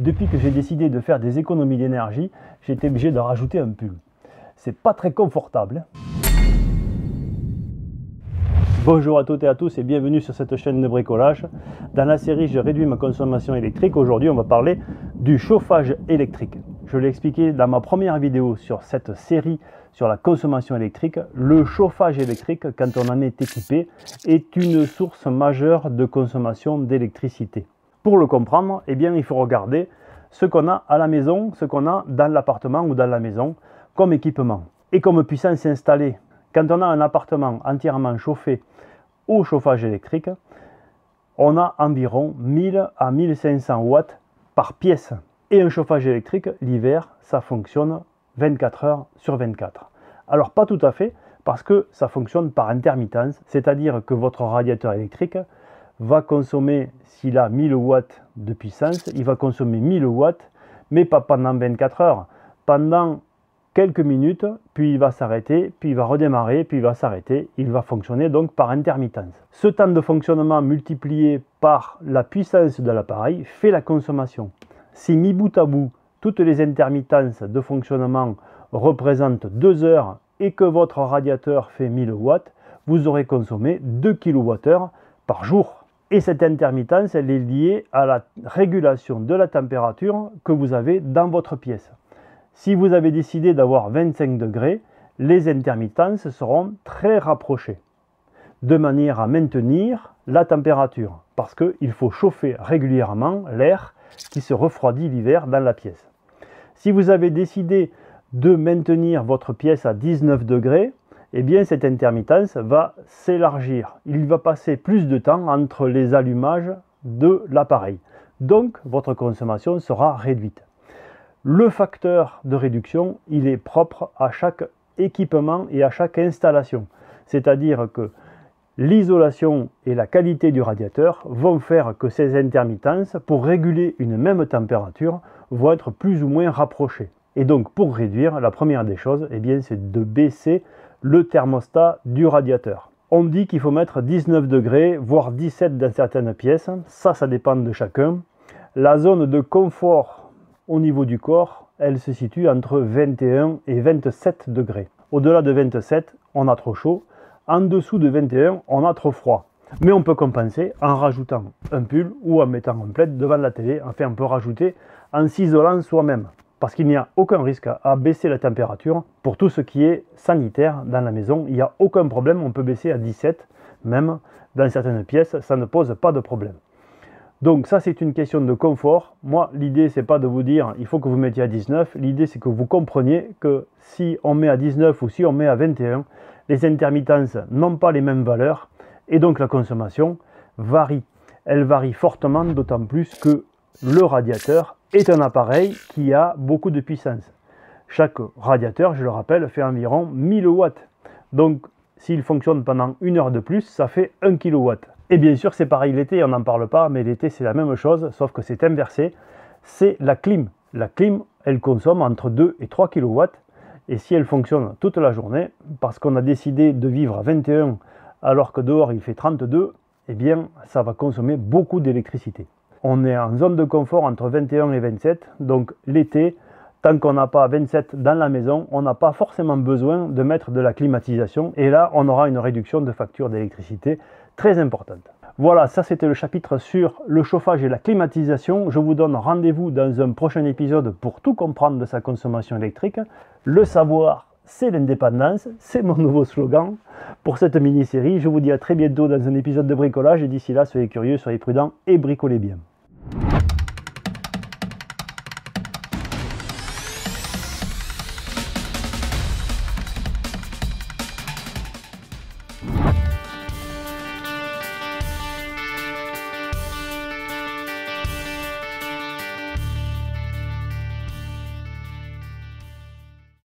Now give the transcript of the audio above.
Depuis que j'ai décidé de faire des économies d'énergie, j'ai été obligé de rajouter un pull. C'est pas très confortable. Bonjour à toutes et à tous et bienvenue sur cette chaîne de bricolage. Dans la série Je réduis ma consommation électrique, aujourd'hui on va parler du chauffage électrique. Je l'ai expliqué dans ma première vidéo sur cette série sur la consommation électrique. Le chauffage électrique, quand on en est équipé, est une source majeure de consommation d'électricité. Pour le comprendre, eh bien, il faut regarder ce qu'on a à la maison, ce qu'on a dans l'appartement ou dans la maison comme équipement et comme puissance installée. Quand on a un appartement entièrement chauffé au chauffage électrique, on a environ 1000 à 1500 watts par pièce. Et un chauffage électrique, l'hiver, ça fonctionne 24 heures sur 24. Alors pas tout à fait, parce que ça fonctionne par intermittence, c'est-à-dire que votre radiateur électrique va consommer, s'il a 1000 watts de puissance, il va consommer 1000 watts, mais pas pendant 24 heures. Pendant quelques minutes, puis il va s'arrêter, puis il va redémarrer, puis il va s'arrêter. Il va fonctionner donc par intermittence. Ce temps de fonctionnement multiplié par la puissance de l'appareil fait la consommation. Si mis bout à bout, toutes les intermittences de fonctionnement représentent 2 heures et que votre radiateur fait 1000 watts, vous aurez consommé 2 kWh par jour. Et cette intermittence, elle est liée à la régulation de la température que vous avez dans votre pièce. Si vous avez décidé d'avoir 25 degrés, les intermittences seront très rapprochées, de manière à maintenir la température, parce qu'il faut chauffer régulièrement l'air qui se refroidit l'hiver dans la pièce. Si vous avez décidé de maintenir votre pièce à 19 degrés, eh bien cette intermittence va s'élargir. Il va passer plus de temps entre les allumages de l'appareil. Donc votre consommation sera réduite. Le facteur de réduction, il est propre à chaque équipement et à chaque installation. C'est-à-dire que l'isolation et la qualité du radiateur vont faire que ces intermittences, pour réguler une même température, vont être plus ou moins rapprochées. Et donc pour réduire, la première des choses, eh bien, c'est de baisser le thermostat du radiateur. On dit qu'il faut mettre 19 degrés, voire 17 dans certaines pièces. Ça dépend de chacun. La zone de confort au niveau du corps, elle se situe entre 21 et 27 degrés. Au-delà de 27, on a trop chaud. En dessous de 21, on a trop froid. Mais on peut compenser en rajoutant un pull ou en mettant un plaid devant la télé. Enfin, on peut rajouter en s'isolant soi-même. Parce qu'il n'y a aucun risque à baisser la température pour tout ce qui est sanitaire dans la maison. Il n'y a aucun problème, on peut baisser à 17, même dans certaines pièces, ça ne pose pas de problème. Donc ça, c'est une question de confort. Moi, l'idée, c'est pas de vous dire il faut que vous mettiez à 19. L'idée, c'est que vous compreniez que si on met à 19 ou si on met à 21, les intermittences n'ont pas les mêmes valeurs et donc la consommation varie. Elle varie fortement, d'autant plus que le radiateur est un appareil qui a beaucoup de puissance. Chaque radiateur, je le rappelle, fait environ 1000 watts. Donc, s'il fonctionne pendant 1 heure de plus, ça fait 1 kW. Et bien sûr, c'est pareil l'été, on n'en parle pas, mais l'été, c'est la même chose, sauf que c'est inversé. C'est la clim. La clim, elle consomme entre 2 et 3 kW. Et si elle fonctionne toute la journée, parce qu'on a décidé de vivre à 21 alors que dehors il fait 32, eh bien, ça va consommer beaucoup d'électricité. On est en zone de confort entre 21 et 27, donc l'été, tant qu'on n'a pas 27 dans la maison, on n'a pas forcément besoin de mettre de la climatisation. Et là, on aura une réduction de facture d'électricité très importante. Voilà, ça c'était le chapitre sur le chauffage et la climatisation. Je vous donne rendez-vous dans un prochain épisode pour tout comprendre de sa consommation électrique. Le savoir, c'est l'indépendance, c'est mon nouveau slogan pour cette mini-série. Je vous dis à très bientôt dans un épisode de bricolage et d'ici là, soyez curieux, soyez prudents et bricolez bien.